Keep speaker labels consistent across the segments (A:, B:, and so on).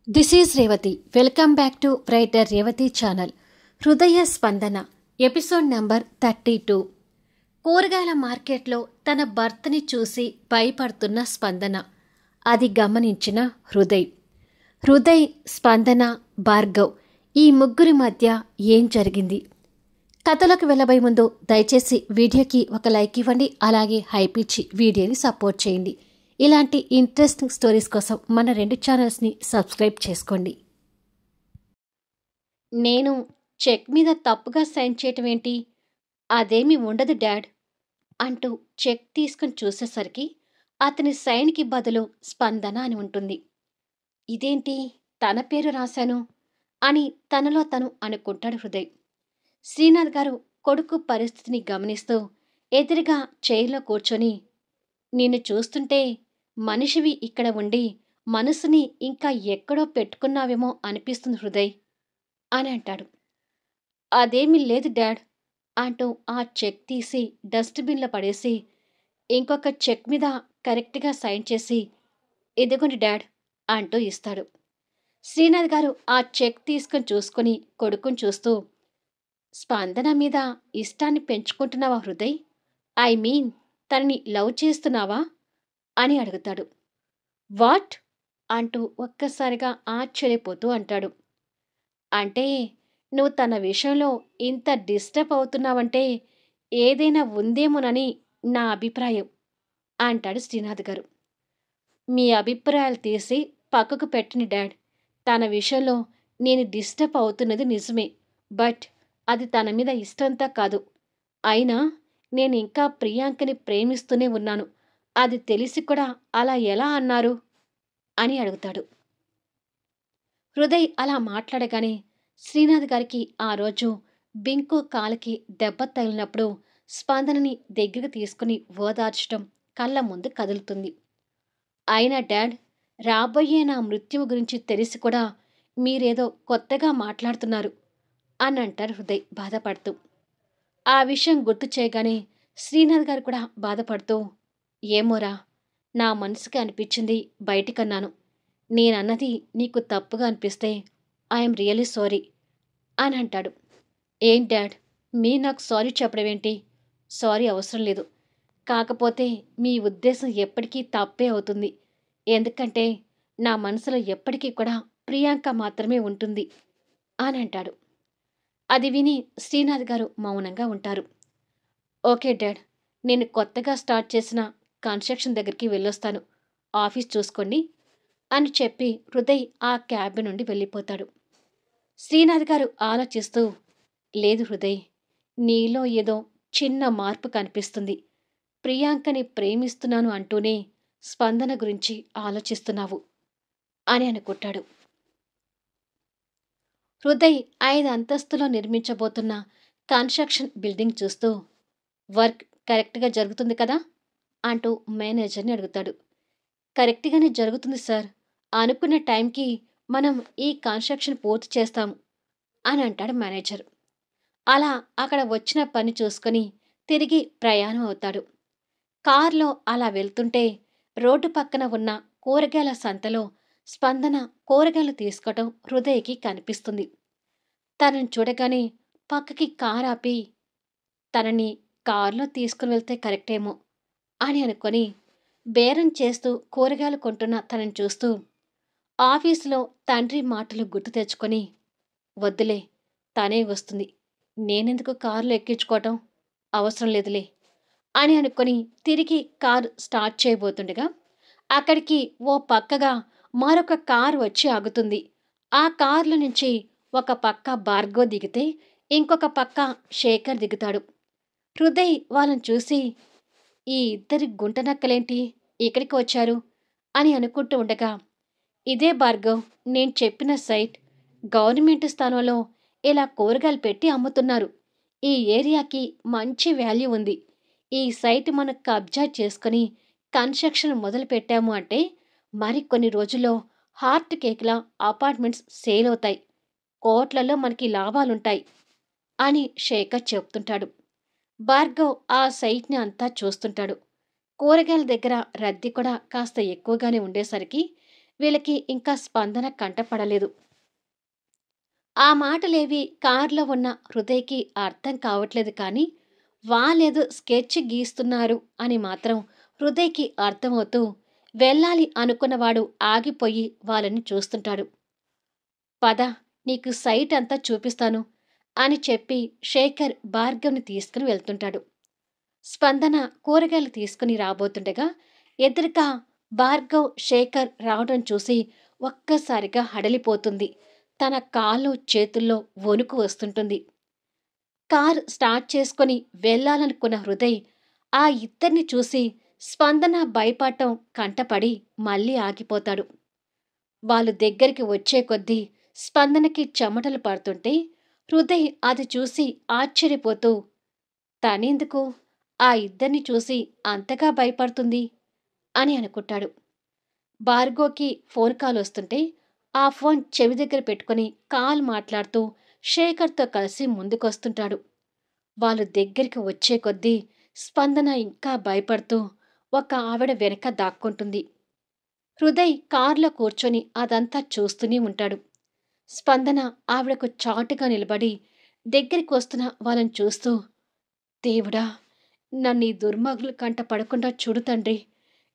A: This is Revathi. Welcome back to writer Revathi channel. హృదయ స్పందన episode number 32. కూరగాయల మార్కెట్లో తన భర్తని చూసి భయపడుతున్న స్పందన. అది గమనించిన హృదయ్, స్పందన, భార్గవ్ ఈ ముగ్గురి మధ్య ఏం జరిగింది? కథలోకి వెళ్ళబోయే ముందు దయచేసి వీడియోకి ఒక లైక్ ఇవ్వండి. అలాగే హైప్ ఇచ్చి వీడియోని సపోర్ట్ చేయండి. ఇలాంటి ఇంట్రెస్టింగ్ స్టోరీస్ కోసం మన 2 ఛానల్స్ని సబ్స్క్రైబ్ చేసుకోండి. నేను చెక్ మీద తప్పుగా సైన్ చేయటం ఏంటి? అదేమీ ఉండదు డాడ్ అంటూ చెక్ తీసుకుని చూసేసరికి అతని సైన్కి బదులు స్పందన అని ఉంటుంది. ఇదేంటి తన పేరు రాశాను అని తనలో తను అనుకుంటాడు హృదయ్. శ్రీనాథ్ గారు కొడుకు పరిస్థితిని గమనిస్తూ ఎదురుగా చైర్లో కూర్చొని, నిన్ను చూస్తుంటే మనిషివి ఇక్కడ ఉండి మనసుని ఇంకా ఎక్కడో పెట్టుకున్నావేమో అనిపిస్తుంది హృదయ్ అని అంటాడు. అదేమీ లేదు డాడ్ అంటూ ఆ చెక్ తీసి డస్ట్బిన్లో పడేసి ఇంకొక చెక్ మీద కరెక్ట్గా సైన్ చేసి, ఇదిగోండి డాడ్ అంటూ ఇస్తాడు. శ్రీనాథ్ గారు ఆ చెక్ తీసుకొని చూసుకొని కొడుకుని చూస్తూ, స్పందన మీద ఇష్టాన్ని పెంచుకుంటున్నావా హృదయ్? ఐ మీన్ తనని లవ్ చేస్తున్నావా అని అడుగుతాడు. వాట్ అంటూ ఒక్కసారిగా ఆశ్చర్యపోతూ అంటాడు. అంటే నువ్వు తన విషయంలో ఇంత డిస్టర్బ్ అవుతున్నావంటే ఏదైనా ఉందేమోనని నా అభిప్రాయం అంటాడు శ్రీనాథ్ గారు. మీ అభిప్రాయాలు తీసి పక్కకు పెట్టని డాడ్. తన విషయంలో నేను డిస్టర్బ్ అవుతున్నది నిజమే, బట్ అది తన మీద ఇష్టంతా కాదు. అయినా నేను ఇంకా ప్రియాంకని ప్రేమిస్తూనే ఉన్నాను. అది తెలిసి కూడా అలా ఎలా అన్నారు అని అడుగుతాడు. హృదయ్ అలా మాట్లాడగానే శ్రీనాథ్ గారికి ఆ రోజు బింకు కాలికి దెబ్బ తగిలినప్పుడు స్పందనని దగ్గరికి తీసుకుని ఓదార్చడం కళ్ళ ముందు కదులుతుంది. అయినా డాడ్, రాబోయే నా మృత్యువు గురించి తెలిసి కూడా మీరేదో కొత్తగా మాట్లాడుతున్నారు అని అంటారు హృదయ్ బాధపడుతూ. ఆ విషయం గుర్తు చేయగానే శ్రీనాథ్ గారు కూడా బాధపడుతూ, ఏమోరా, నా మనసుకి అనిపించింది బయటికన్నాను. నేనన్నది నీకు తప్పుగా అనిపిస్తే ఐఎమ్ రియలీ సారీ అని అంటాడు. ఏం డాడ్, మీరు నాకు సారీ చెప్పడం ఏంటి? సారీ అవసరం లేదు. కాకపోతే మీ ఉద్దేశం ఎప్పటికీ తప్పే అవుతుంది. ఎందుకంటే నా మనసులో ఎప్పటికీ కూడా ప్రియాంక మాత్రమే ఉంటుంది అని అంటాడు. అది విని శ్రీనాథ్ గారు మౌనంగా ఉంటారు. ఓకే డాడ్, నేను కొత్తగా స్టార్ట్ చేసిన కన్స్ట్రక్షన్ దగ్గరికి వెళ్ళొస్తాను. ఆఫీస్ చూసుకోండి అని చెప్పి హృదయ్ ఆ క్యాబిన్ నుండి వెళ్ళిపోతాడు. శ్రీనాథ్ గారు ఆలోచిస్తూ, లేదు హృదయ్, నీలో ఏదో చిన్న మార్పు కనిపిస్తుంది. ప్రియాంకని ప్రేమిస్తున్నాను అంటూనే స్పందన గురించి ఆలోచిస్తున్నావు అని అనుకుంటాడు. హృదయ్ 5 అంతస్తులో నిర్మించబోతున్న కన్స్ట్రక్షన్ బిల్డింగ్ చూస్తూ, వర్క్ కరెక్ట్గా జరుగుతుంది కదా అంటూ మేనేజర్ని అడుగుతాడు. కరెక్ట్గానే జరుగుతుంది సార్. అనుకున్న టైంకి మనం ఈ కన్స్ట్రక్షన్ పూర్తి చేస్తాము అని అంటాడు మేనేజర్. అలా అక్కడ వచ్చిన పని చూసుకొని తిరిగి ప్రయాణం అవుతాడు. కారులో అలా వెళ్తుంటే రోడ్డు పక్కన ఉన్న కూరగాయల సంతలో స్పందన కూరగాయలు తీసుకోవటం హృదయకి కనిపిస్తుంది. తనని చూడగానే పక్కకి కారు ఆపి, తనని కారులో తీసుకుని వెళ్తే కరెక్టేమో అని అనుకొని బేరం చేస్తూ కూరగాయలు కొంటున్న తనని చూస్తూ ఆఫీసులో తండ్రి మాటలు గుర్తు తెచ్చుకొని, వద్దులే, తనే వస్తుంది, నేనెందుకు కారులో ఎక్కించుకోవటం, అవసరం లేదులే అని అనుకొని తిరిగి కారు స్టార్ట్ చేయబోతుండగా అక్కడికి ఓ పక్కగా మరొక కారు వచ్చి ఆగుతుంది. ఆ కారులో నుంచి ఒక పక్క భార్గవ్ దిగితే ఇంకొక పక్క శేఖర్ దిగుతాడు. హృదయ్ వాళ్ళని చూసి, ఈ ఇద్దరి గుంటనక్కలేంటి ఇక్కడికి వచ్చారు అని అనుకుంటూ ఉండగా, ఇదే భార్గవ్, నేను చెప్పిన సైట్. గవర్నమెంట్ స్థానంలో ఇలా కూరగాయలు పెట్టి అమ్ముతున్నారు. ఈ ఏరియాకి మంచి వాల్యూ ఉంది. ఈ సైట్ మనం కబ్జా చేసుకుని కన్స్ట్రక్షన్ మొదలు పెట్టాము అంటే మరికొన్ని రోజుల్లో హార్ట్ కేక్లా అపార్ట్మెంట్స్ సేల్ అవుతాయి. కోట్లలో మనకి లాభాలుంటాయి అని శేఖర్ చెప్తుంటాడు. భార్గవ్ ఆ సైట్ని అంతా చూస్తుంటాడు. కూరగాయల దగ్గర రద్దీ కూడా కాస్త ఎక్కువగానే ఉండేసరికి వీళ్ళకి ఇంకా స్పందన కంటపడలేదు. ఆ మాటలేవి కారులో ఉన్న హృదయ్‌కి అర్థం కావట్లేదు కానీ, వాళ్ళేదో స్కెచ్ గీస్తున్నారు అని మాత్రం హృదయ్‌కి అర్థమవుతూ, వెళ్ళాలి అనుకున్నవాడు ఆగిపోయి వాళ్ళని చూస్తుంటాడు. పద, నీకు సైట్ అంతా చూపిస్తాను అని చెప్పి శేఖర్ భార్గవ్‌ని తీసుకుని వెళ్తుంటాడు. స్పందన కూరగాయలు తీసుకుని రాబోతుండగా ఎదురుగా భార్గవ్, శేఖర్ రావడం చూసి ఒక్కసారిగా హడలిపోతుంది. తన కాళ్ళు చేతుల్లో వణుకు వస్తుంటుంది. కార్ స్టార్ట్ చేసుకొని వెళ్ళాలనుకున్న హృదయ్ ఆ ఇద్దరిని చూసి స్పందన భయపడటం కంటపడి మళ్ళీ ఆగిపోతాడు. వాళ్ళు దగ్గరికి వచ్చే కొద్దీ స్పందనకి చెమటలు పడుతుంటే హృదయ్ అది చూసి ఆశ్చర్యపోతూ, తనెందుకు ఆ ఇద్దరిని చూసి అంతగా భయపడుతుంది అని అనుకుంటాడు. భార్గవ్‌కి ఫోన్ కాల్ వస్తుంటే ఆ ఫోన్ చెవి దగ్గర పెట్టుకొని కాల్ మాట్లాడుతూ శేఖర్‌తో కలిసి ముందుకొస్తుంటాడు. వాళ్ళు దగ్గరికి వచ్చే కొద్దీ స్పందన ఇంకా భయపడుతూ ఒక ఆవిడ వెనక దాక్కుంటుంది. హృదయ్ కారులో కూర్చొని అదంతా చూస్తూనే ఉంటాడు. స్పందన ఆవిడకు చాటుగా నిలబడి దగ్గరికి వస్తున్న వాళ్ళని చూస్తూ, దేవుడా! నన్ను ఈ దుర్మార్గుల కంట పడకుండా చూడు తండ్రి.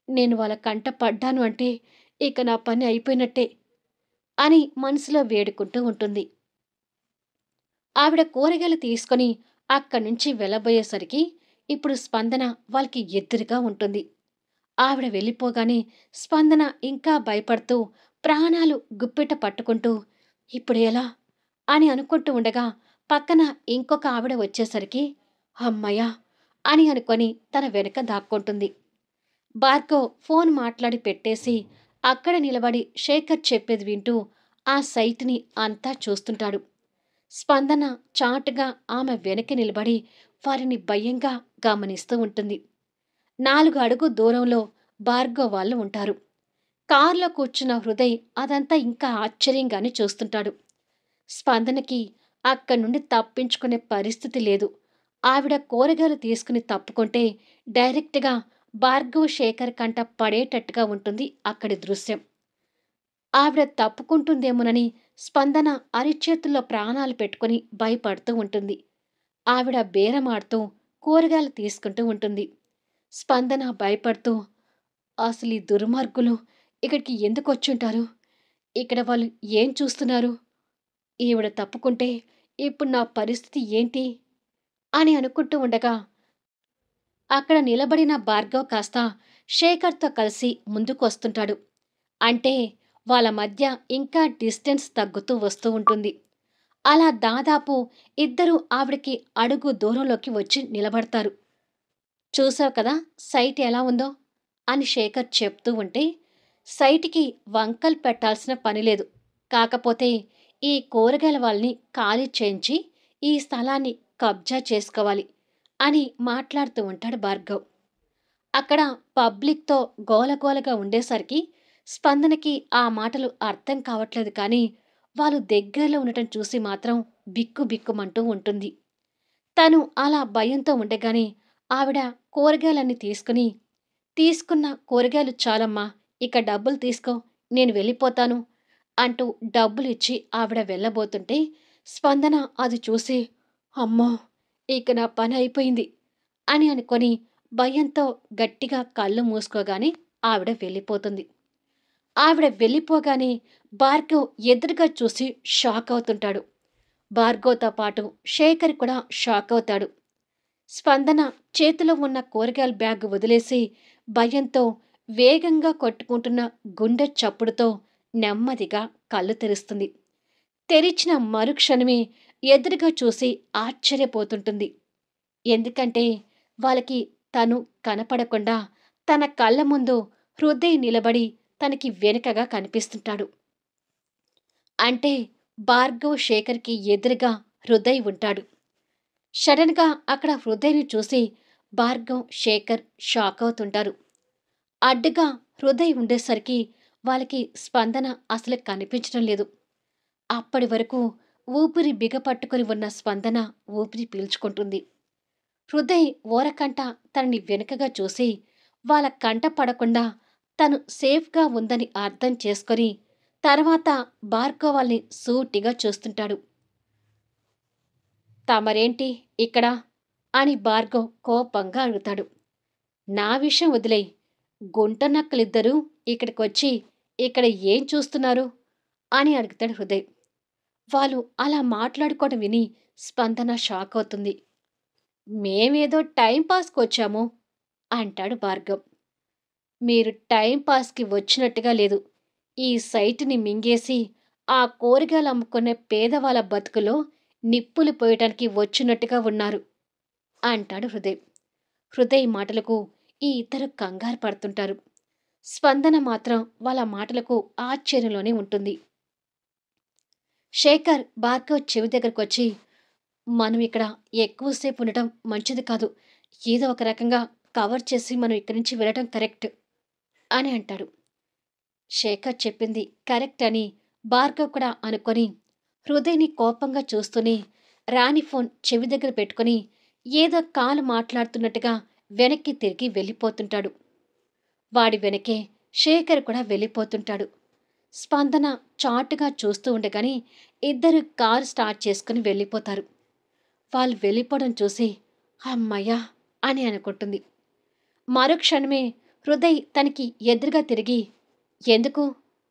A: నేను వాళ్ళ కంట పడ్డాను అంటే ఇక నా పని అయిపోయినట్టే అని మనసులో వేడుకుంటూ ఉంటుంది. ఆవిడ కూరగాయలు తీసుకొని అక్కడి నుంచి వెళ్ళబోయేసరికి ఇప్పుడు స్పందన వాళ్ళకి ఎదురుగా ఉంటుంది. ఆవిడ వెళ్ళిపోగానే స్పందన ఇంకా భయపడుతూ ప్రాణాలు గుప్పిట పట్టుకుంటూ ఇప్పుడు ఎలా అని అనుకుంటూ ఉండగా పక్కన ఇంకొక ఆవిడ వచ్చేసరికి హమ్మయ్య అని అనుకొని తన వెనక దాక్కుంటుంది. భార్గవ్ ఫోన్ మాట్లాడి పెట్టేసి అక్కడ నిలబడి శేఖర్ చెప్పేది వింటూ ఆ సైట్ని అంతా చూస్తుంటాడు. స్పందన చాటుగా ఆమె వెనక నిలబడి వారిని భయంగా గమనిస్తూ ఉంటుంది. 4 అడుగు దూరంలో భార్గవ్ వాళ్ళు ఉంటారు. కారులో కూర్చున్న హృదయ్ అదంతా ఇంకా ఆశ్చర్యంగానే చూస్తుంటాడు. స్పందనకి అక్కడి నుండి తప్పించుకునే పరిస్థితి లేదు. ఆవిడ కూరగాయలు తీసుకుని తప్పుకుంటే డైరెక్ట్‌గా భార్గవ్, శేఖర్ కంట పడేటట్టుగా ఉంటుంది అక్కడి దృశ్యం. ఆవిడ తప్పుకుంటుందేమోనని స్పందన అరిచేతుల్లో ప్రాణాలు పెట్టుకుని భయపడుతూ ఉంటుంది. ఆవిడ బేరమాడుతూ కూరగాయలు తీసుకుంటూ ఉంటుంది. స్పందన భయపడుతూ, అసలు ఈ దుర్మార్గులు ఇక్కడికి ఎందుకొచ్చుంటారు? ఇక్కడ వాళ్ళు ఏం చూస్తున్నారు? ఈవిడ తప్పుకుంటే ఇప్పుడు నా పరిస్థితి ఏంటి? అని అనుకుంటూ ఉండగా అక్కడ నిలబడిన భార్గవ్ కాస్త శేఖర్‌తో కలిసి ముందుకు వస్తుంటాడు. అంటే వాళ్ళ మధ్య ఇంకా డిస్టెన్స్ తగ్గుతూ వస్తూ ఉంటుంది. అలా దాదాపు ఇద్దరూ ఆవిడకి అడుగు దూరంలోకి వచ్చి నిలబడతారు. చూసావు కదా సైట్ ఎలా ఉందో అని శేఖర్ చెప్తూ ఉంటే, సైట్‌కి వంకలు పెట్టాల్సిన పని లేదు. కాకపోతే ఈ కూరగాయల వాళ్ళని ఖాళీ చేయించి ఈ స్థలాన్ని కబ్జా చేసుకోవాలి అని మాట్లాడుతూ ఉంటాడు భార్గవ్. అక్కడ పబ్లిక్‌తో గోలగోలగా ఉండేసరికి స్పందనకి ఆ మాటలు అర్థం కావట్లేదు కానీ, వాళ్ళు దగ్గరలో ఉండటం చూసి మాత్రం బిక్కుబిక్కుమంటూ ఉంటుంది. తను అలా భయంతో ఉండగానే ఆవిడ కూరగాయలన్నీ తీసుకున్న కూరగాయలు చాలమ్మా, ఇక డబ్బులు తీసుకో, నేను వెళ్ళిపోతాను అంటూ డబ్బులిచ్చి ఆవిడ వెళ్ళబోతుంటే స్పందన అది చూసి అమ్మో! ఇక నా పని అయిపోయింది అని అనుకొని భయంతో గట్టిగా కళ్ళు మూసుకోగానే ఆవిడ వెళ్ళిపోతుంది. ఆవిడ వెళ్ళిపోగానే భార్గవ్ ఎదురుగా చూసి షాక్ అవుతుంటాడు. భార్గవ్‌తో పాటు శేఖర్ కూడా షాక్ అవుతాడు. స్పందన చేతిలో ఉన్న కూరగాయల బ్యాగ్ వదిలేసి భయంతో వేగంగా కొట్టుకుంటున్న గుండె చప్పుడుతో నెమ్మదిగా కళ్ళు తెరుస్తుంది. తెరిచిన మరుక్షణమే ఎదురుగా చూసి ఆశ్చర్యపోతుంటుంది. ఎందుకంటే వాళ్ళకి తను కనపడకుండా తన కళ్ళ ముందు హృదయ్ నిలబడి తనకి వెనుకగా కనిపిస్తుంటాడు. అంటే భార్గవ్, శేఖర్‌కి ఎదురుగా హృదయ్ ఉంటాడు. సడన్‌గా అక్కడ హృదయ్‌ని చూసి భార్గవ్, శేఖర్ షాక్ అవుతుంటారు. అడ్డుగా హృదయ్ ఉండేసరికి వాళ్ళకి స్పందన అసలు కనిపించడం లేదు. అప్పటి వరకు ఊపిరి బిగపట్టుకొని ఉన్న స్పందన ఊపిరి పీల్చుకుంటుంది. హృదయ్ ఓరకంట తనని వెనుకగా చూసి వాళ్ళ కంట పడకుండా తను సేఫ్‌గా ఉందని అర్థం చేసుకొని, తర్వాత భార్గవ్ వాళ్ళని సూటిగా చూస్తుంటాడు. "తమరేంటి ఇక్కడ?" అని భార్గవ్ కోపంగా అడుగుతాడు. "నా విషయం వదిలేయ్. గుంట నక్కలిద్దరూ ఇక్కడికొచ్చి ఇక్కడ ఏం చూస్తున్నారు?" అని అడుగుతాడు హృదయ్. వాళ్ళు అలా మాట్లాడుకోవడం విని స్పందన షాకవుతుంది. "మేమేదో టైం పాస్‌కొచ్చాము" అంటాడు భార్గవ్. "మీరు టైం పాస్‌కి వచ్చినట్టుగా లేదు. ఈ సైటుని మింగేసి, ఆ కూరగాయలు అమ్ముకునే పేదవాళ్ళ బతుకులో నిప్పులు పోయటానికి వచ్చినట్టుగా ఉన్నారు" అంటాడు హృదయ్. హృదయ్ మాటలకు ఈ ఇద్దరు కంగారు పడుతుంటారు. స్పందన మాత్రం వాళ్ళ మాటలకు ఆశ్చర్యంలోనే ఉంటుంది. శేఖర్ భార్గవ్ చెవి దగ్గరకొచ్చి, "మనం ఇక్కడ ఎక్కువసేపు ఉండటం మంచిది కాదు. ఏదో ఒక రకంగా కవర్ చేసి మనం ఇక్కడి నుంచి వెళ్ళటం కరెక్ట్" అని అంటాడు. శేఖర్ చెప్పింది కరెక్ట్ అని భార్గవ్ కూడా అనుకొని, హృదయ్‌ని కోపంగా చూస్తూనే రాణి ఫోన్ చెవి దగ్గర పెట్టుకొని ఏదో కాల్ మాట్లాడుతున్నట్టుగా వెనక్కి తిరిగి వెళ్ళిపోతుంటాడు. వాడి వెనకే శేఖర్ కూడా వెళ్ళిపోతుంటాడు. స్పందన చాటుగా చూస్తూ ఉండగానే ఇద్దరు కారు స్టార్ట్ చేసుకుని వెళ్ళిపోతారు. వాళ్ళు వెళ్ళిపోవడం చూసి హమ్మయ్యా అని అనుకుంటుంది. మరుక్షణమే హృదయ్ తనకి ఎదురుగా తిరిగి, "ఎందుకు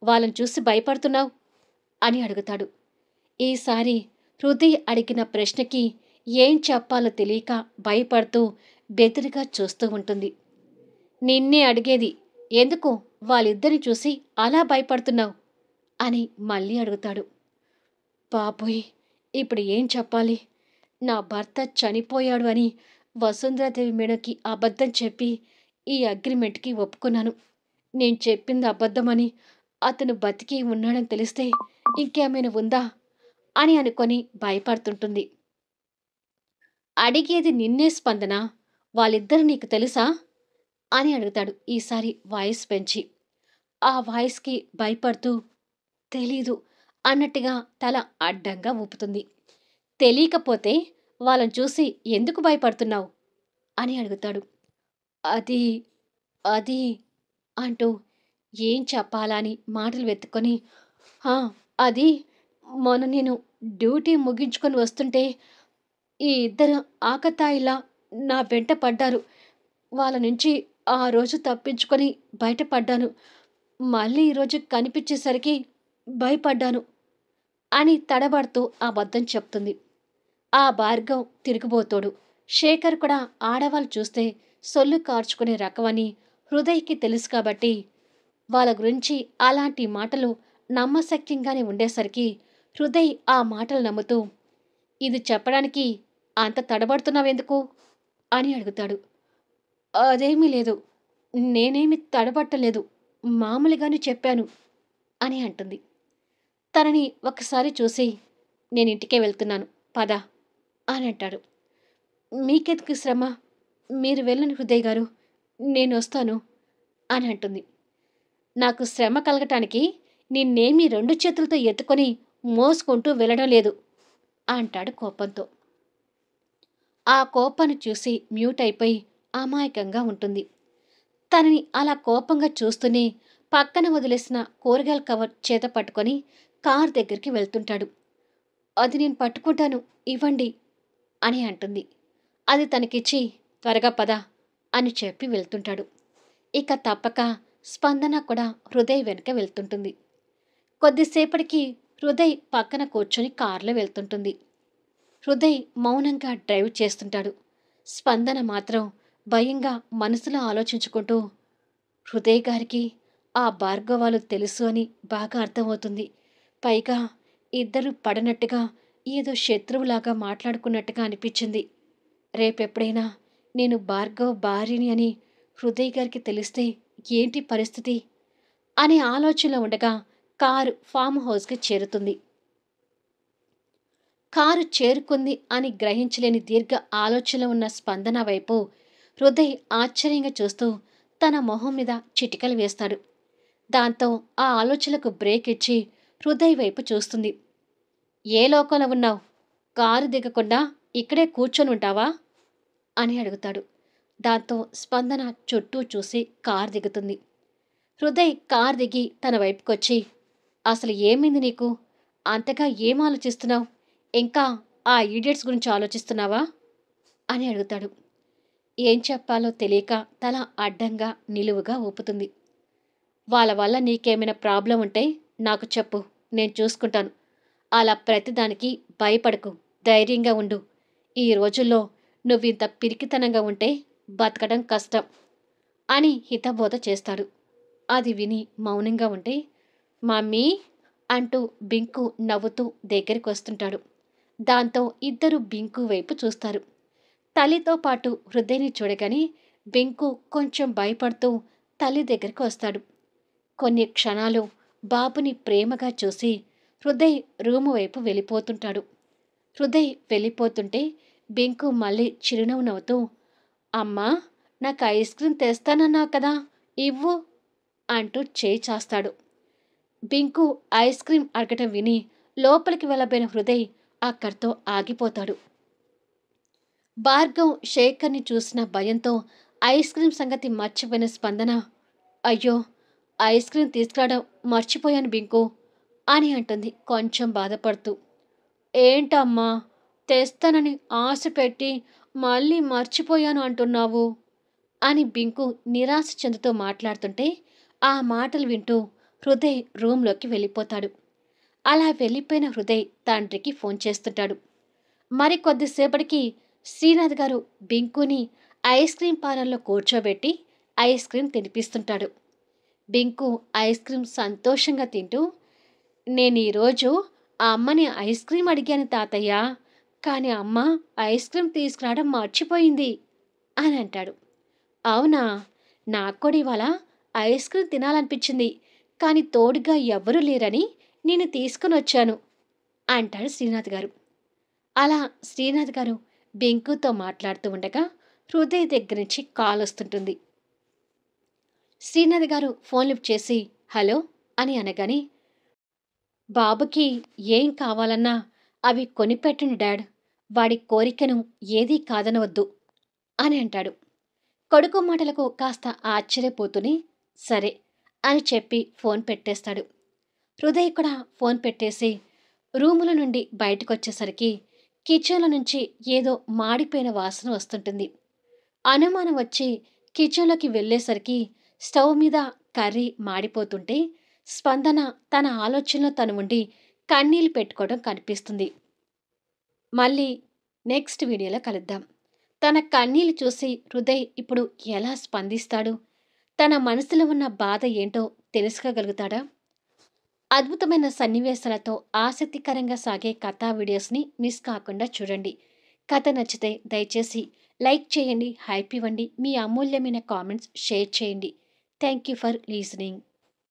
A: వాళ్ళని చూసి భయపడుతున్నావు?" అని అడుగుతాడు. ఈసారి హృదయ్ అడిగిన ప్రశ్నకి ఏం చెప్పాలో తెలియక భయపడుతూ బెదిరిగా చూస్తూ ఉంటుంది. "నిన్నే అడిగేది, ఎందుకు వాళ్ళిద్దరిని చూసి అలా భయపడుతున్నావు?" అని మళ్ళీ అడుగుతాడు. బాబోయ్! ఇప్పుడు ఏం చెప్పాలి? నా భర్త చనిపోయాడు అని వసుంధరాదేవి మేడంకి అబద్ధం చెప్పి ఈ అగ్రిమెంట్‌కి ఒప్పుకున్నాను. నేను చెప్పింది అబద్ధమని, అతను బతికి ఉన్నాడని తెలిస్తే ఇంకేమైనా ఉందా? అని అనుకొని భయపడుతుంటుంది. "అడిగేది నిన్నే స్పందన. వాళ్ళిద్దరూ నీకు తెలుసా?" అని అడుగుతాడు ఈసారి వాయిస్ పెంచి. ఆ వాయిస్‌కి భయపడుతూ, "తెలీదు" అన్నట్టుగా తల అడ్డంగా ఊపుతుంది. "తెలీకపోతే వాళ్ళని చూసి ఎందుకు భయపడుతున్నావు?" అని అడుగుతాడు. "అది అది" అంటూ ఏం చెప్పాలా అని మాటలు వెతుక్కొని, "ఆ! అది మొన్న నేను డ్యూటీ ముగించుకొని వస్తుంటే ఈ ఇద్దరు ఆకతాయిలా నా వెంట పడ్డారు. వాళ్ళ నుంచి ఆ రోజు తప్పించుకొని బయటపడ్డాను. మళ్ళీ ఈరోజు కనిపించేసరికి భయపడ్డాను" అని తడబడుతూ అబద్ధం చెప్తుంది. ఆ భార్గవ్ తిరుగుబోతోడు. శేఖర్ కూడా ఆడవాళ్ళు చూస్తే సొల్లు కార్చుకునే రకమని హృదయ్‌కి తెలుసు కాబట్టి, వాళ్ళ గురించి అలాంటి మాటలు నమ్మశక్యంగానే ఉండేసరికి హృదయ్ ఆ మాటలు నమ్ముతూ, "ఇది చెప్పడానికి అంత తడబడుతున్నావెందుకు?" అని అడుగుతాడు. "అదేమీ లేదు. నేనేమి తడబట్టలేదు. మామూలుగానే చెప్పాను" అని అంటుంది. తనని ఒకసారి చూసి, "నేనింటికే వెళ్తున్నాను. పద" అని అంటాడు. "మీకెందుకు శ్రమ? మీరు వెళ్ళండి హృదయ్ గారు. నేనొస్తాను" అని అంటుంది. "నాకు శ్రమ కలగటానికి నిన్నేమీ 2 చేతులతో ఎత్తుకొని మోసుకుంటూ వెళ్ళడం లేదు" అంటాడు కోపంతో. ఆ కోపాన్ని చూసి మ్యూట్ అయిపోయి అమాయకంగా ఉంటుంది. తనని అలా కోపంగా చూస్తూనే పక్కన వదిలేసిన కూరగాయల కవర్ చేత పట్టుకొని కార్ దగ్గరికి వెళ్తుంటాడు. "అది నేను పట్టుకుంటాను, ఇవ్వండి" అని అంటుంది. అది తనకిచ్చి, "త్వరగా పద" అని చెప్పి వెళ్తుంటాడు. ఇక తప్పక స్పందన కూడా హృదయ్ వెనక వెళ్తుంటుంది. కొద్దిసేపటికి హృదయ్ పక్కన కూర్చొని కారులో వెళ్తుంటుంది. హృదయ్ మౌనంగా డ్రైవ్ చేస్తుంటాడు. స్పందన మాత్రం భయంగా మనసులో ఆలోచించుకుంటూ, హృదయ్ గారికి ఆ భార్గవాలు తెలుసు అని బాగా అర్థమవుతుంది. పైగా ఇద్దరు పడనట్టుగా ఏదో శత్రువులాగా మాట్లాడుకున్నట్టుగా అనిపించింది. రేపెప్పుడైనా నేను భార్గవ్ భార్యని అని హృదయ్ గారికి తెలిస్తే ఏంటి పరిస్థితి అనే ఆలోచనలో ఉండగా కారు ఫామ్ హౌస్కి చేరుతుంది. కారు చేరుకుంది అని గ్రహించలేని దీర్ఘ ఆలోచనలో ఉన్న స్పందన వైపు హృదయ్ ఆశ్చర్యంగా చూస్తూ తన మొహం మీద చిటికలు వేస్తాడు. దాంతో ఆ ఆలోచనలకు బ్రేక్ ఇచ్చి హృదయ్ వైపు చూస్తుంది. "ఏ లోకంలో ఉన్నావు? కారు దిగకుండా ఇక్కడే కూర్చొని ఉంటావా?" అని అడుగుతాడు. దాంతో స్పందన చుట్టూ చూసి కారు దిగుతుంది. హృదయ్ కార్ దిగి తన వైపుకొచ్చి, అసలు ఏమైంది నీకు? అంతగా ఏం ఆలోచిస్తున్నావు? ఇంకా ఆ ఈడియట్స్ గురించి ఆలోచిస్తున్నావా? అని అడుగుతాడు. ఏం చెప్పాలో తెలియక తల అడ్డంగా నిలువుగా ఊపుతుంది. వాళ్ళ వల్ల నీకేమైనా ప్రాబ్లం ఉంటే నాకు చెప్పు, నేను చూసుకుంటాను. అలా ప్రతిదానికి భయపడకు, ధైర్యంగా ఉండు. ఈ రోజుల్లో నువ్వింత పిరికితనంగా ఉంటే బతకడం కష్టం అని హితబోధ చేస్తాడు. అది విని మౌనంగా ఉంటే, మమ్మీ అంటూ బింకు నవ్వుతూ దగ్గరికొస్తుంటాడు. దాంతో ఇద్దరు బింకు వైపు చూస్తారు. తల్లితో పాటు హృదయని చూడగానే బింకు కొంచెం భయపడుతూ తల్లి దగ్గరికి వస్తాడు. కొన్ని క్షణాలు బాబుని ప్రేమగా చూసి హృదయ్ రూము వైపు వెళ్ళిపోతుంటాడు. హృదయ్ వెళ్ళిపోతుంటే బింకు మళ్ళీ చిరునవ్వు నవ్వుతూ, అమ్మా, నాకు ఐస్ క్రీం తెస్తానన్నావు కదా, ఇవ్వు అంటూ చేయి చాస్తాడు. బింకు ఐస్ క్రీం అడగటం విని లోపలికి వెళ్ళబోయిన హృదయ్ అక్కడితో ఆగిపోతాడు. భార్గవ్ శేఖర్ని చూసిన భయంతో ఐస్ క్రీం సంగతి మర్చిపోయిన స్పందన, అయ్యో, ఐస్ క్రీం తీసుకురావడం మర్చిపోయాను బింకు అని అంటుంది కొంచెం బాధపడుతూ. ఏంటమ్మా, తెస్తానని ఆశ పెట్టి మళ్ళీ మర్చిపోయాను అంటున్నావు అని బింకు నిరాశ చెందుతూ మాట్లాడుతుంటే ఆ మాటలు వింటూ హృదయ్ రూంలోకి వెళ్ళిపోతాడు. అలా వెళ్ళిపోయిన హృదయ్ తండ్రికి ఫోన్ చేస్తుంటాడు. మరికొద్దిసేపటికి శ్రీనాథ్ గారు బింకుని ఐస్ క్రీం పార్లర్లో కూర్చోబెట్టి ఐస్ క్రీం తినిపిస్తుంటాడు. బింకు ఐస్ క్రీం సంతోషంగా తింటూ, నేను ఈరోజు ఆ అమ్మని ఐస్ క్రీం అడిగాను తాతయ్య, కానీ అమ్మ ఐస్ క్రీం తీసుకురావడం మర్చిపోయింది అని అంటాడు. అవునా, నాకు కూడా ఇవాళ ఐస్ క్రీం తినాలనిపించింది, కానీ తోడుగా ఎవ్వరూ లేరని నేను తీసుకుని వచ్చాను అంటాడు శ్రీనాథ్ గారు. అలా శ్రీనాథ్ గారు బింకుతో మాట్లాడుతూ ఉండగా హృదయ్ దగ్గర నుంచి కాల్ వస్తుంటుంది. శ్రీనాథ్ గారు ఫోన్ లిఫ్ట్ చేసి హలో అని అనగానే, బాబుకి ఏం కావాలన్నా అవి కొనిపెట్టండి డాడ్, వాడి కోరికను ఏదీ కాదనవద్దు అని అంటాడు. కొడుకు మాటలకు కాస్త ఆశ్చర్యపోతూనే సరే అని చెప్పి ఫోన్ పెట్టేస్తాడు. హృదయ్ కూడా ఫోన్ పెట్టేసి రూముల నుండి బయటకొచ్చేసరికి కిచెన్లో నుంచి ఏదో మాడిపోయిన వాసన వస్తుంటుంది. అనుమానం వచ్చి కిచెన్లోకి వెళ్ళేసరికి స్టవ్ మీద కర్రీ మాడిపోతుంటే స్పందన తన ఆలోచనలో తను ఉండి కన్నీళ్లు పెట్టుకోవడం కనిపిస్తుంది. మళ్ళీ నెక్స్ట్ వీడియోలో కలుద్దాం. తన కన్నీళ్లు చూసి హృదయ్ ఇప్పుడు ఎలా స్పందిస్తాడు? తన మనసులో ఉన్న బాధ ఏంటో తెలుసుకోగలుగుతాడా? అద్భుతమైన సన్నివేశాలతో ఆసక్తికరంగా సాగే కథా వీడియోస్ని మిస్ కాకుండా చూడండి. కథ నచ్చితే దయచేసి లైక్ చేయండి, హైప్ ఇవ్వండి, మీ అమూల్యమైన కామెంట్స్ షేర్ చేయండి. Thank you for లీజనింగ్.